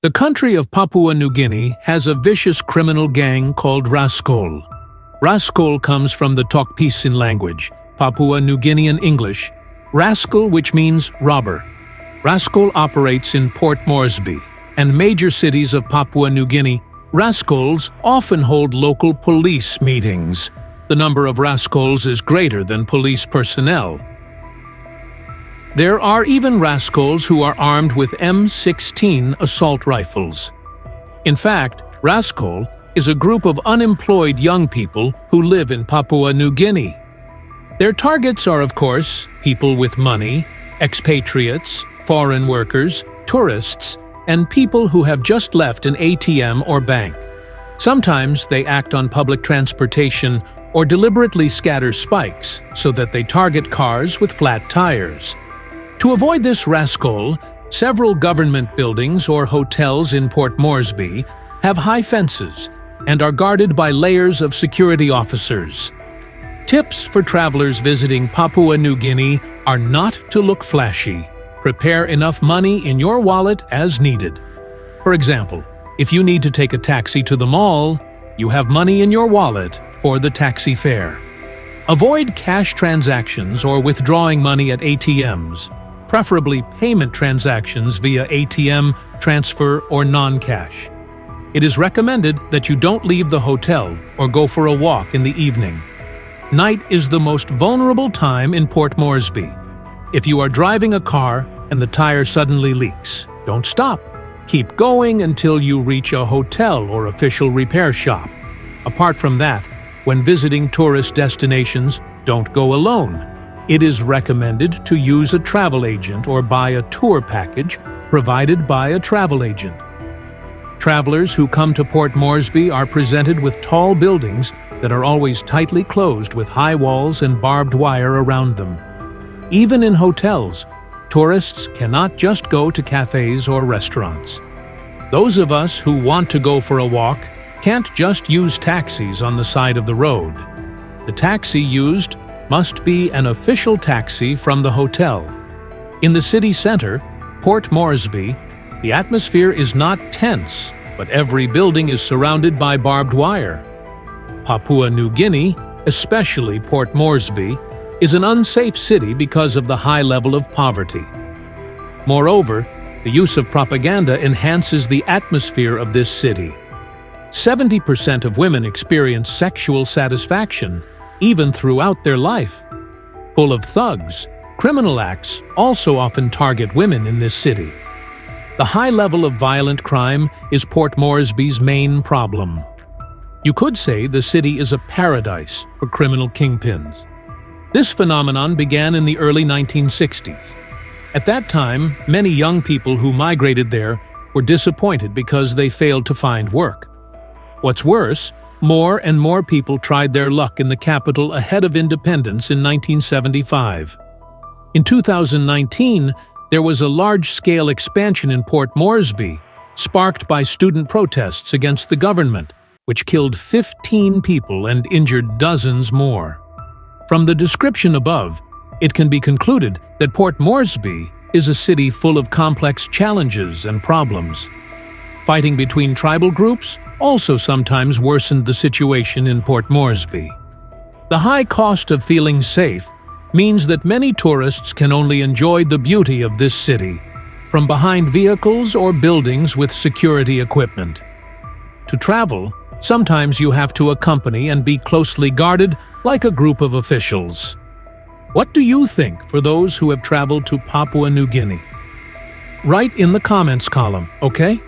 The country of Papua New Guinea has a vicious criminal gang called Raskol. Raskol comes from the Tok Pisin language, Papua New Guinean English. Raskol, which means robber. Raskol operates in Port Moresby and major cities of Papua New Guinea. Raskols often hold local police meetings. The number of Raskols is greater than police personnel. There are even Raskols who are armed with M16 assault rifles. In fact, Raskol is a group of unemployed young people who live in Papua New Guinea. Their targets are, of course, people with money, expatriates, foreign workers, tourists, and people who have just left an ATM or bank. Sometimes they act on public transportation or deliberately scatter spikes so that they target cars with flat tires. To avoid this Raskol, several government buildings or hotels in Port Moresby have high fences and are guarded by layers of security officers. Tips for travelers visiting Papua New Guinea are not to look flashy. Prepare enough money in your wallet as needed. For example, if you need to take a taxi to the mall, you have money in your wallet for the taxi fare. Avoid cash transactions or withdrawing money at ATMs, preferably payment transactions via ATM, transfer, or non-cash. It is recommended that you don't leave the hotel or go for a walk in the evening. Night is the most vulnerable time in Port Moresby. If you are driving a car and the tire suddenly leaks, don't stop. Keep going until you reach a hotel or official repair shop. Apart from that, when visiting tourist destinations, don't go alone. It is recommended to use a travel agent or buy a tour package provided by a travel agent. Travelers who come to Port Moresby are presented with tall buildings that are always tightly closed with high walls and barbed wire around them. Even in hotels, tourists cannot just go to cafes or restaurants. Those of us who want to go for a walk can't just use taxis on the side of the road. The taxi used must be an official taxi from the hotel. In the city center, Port Moresby, the atmosphere is not tense, but every building is surrounded by barbed wire. Papua New Guinea, especially Port Moresby, is an unsafe city because of the high level of poverty. Moreover, the use of propaganda enhances the atmosphere of this city. 70% of women experience sexual satisfaction, even throughout their life. Full of thugs, criminal acts also often target women in this city. The high level of violent crime is Port Moresby's main problem. You could say the city is a paradise for criminal kingpins. This phenomenon began in the early 1960s. At that time, many young people who migrated there were disappointed because they failed to find work. What's worse, more and more people tried their luck in the capital ahead of independence in 1975. In 2019, there was a large-scale expansion in Port Moresby, sparked by student protests against the government, which killed 15 people and injured dozens more. From the description above, it can be concluded that Port Moresby is a city full of complex challenges and problems. Fighting between tribal groups also sometimes worsened the situation in Port Moresby. The high cost of feeling safe means that many tourists can only enjoy the beauty of this city from behind vehicles or buildings with security equipment. To travel, sometimes you have to accompany and be closely guarded like a group of officials. What do you think for those who have traveled to Papua New Guinea? Write in the comments column, okay?